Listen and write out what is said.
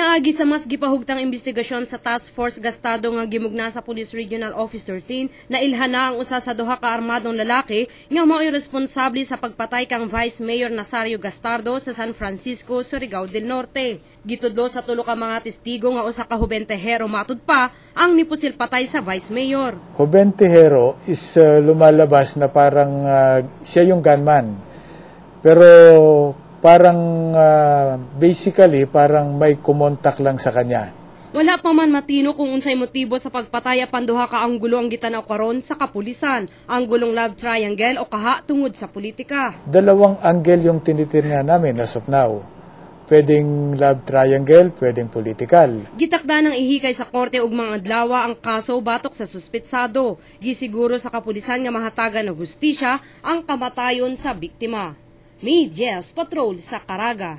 Pinaagi sa mas gipahugtang investigasyon sa Task Force Gastado nga gimugna sa Police Regional Office 13 na ilhana ang usa sa duha ka armadong lalaki nga mao'y responsable sa pagpatay kang Vice Mayor Nazario Gastardo sa San Francisco, Surigao del Norte. Gitudlo sa tulo ka mga testigo nga usa ka hubentehero matud pa ang nipusil patay sa Vice Mayor. Hubentehero is lumalabas na parang siya yung gunman. Pero parang basically parang may kumontak lang sa kanya. Wala pa man matino kung unsay motibo sa pagpatay apan duha ka anggulo ang gitanaw karon sa kapulisan, ang gulong love triangle o kaha tungod sa politika. Dalawang angle yung tinitirhan namin as of now. Pwedeng love triangle, pwedeng political. Gitakda ng ihikay sa korte ug mga adlaw ang kaso batok sa suspetsado. Gisiguro sa kapulisan nga mahatagan ng hustisya ang kamatayon sa biktima. Me, Jess Patrol sa Caraga.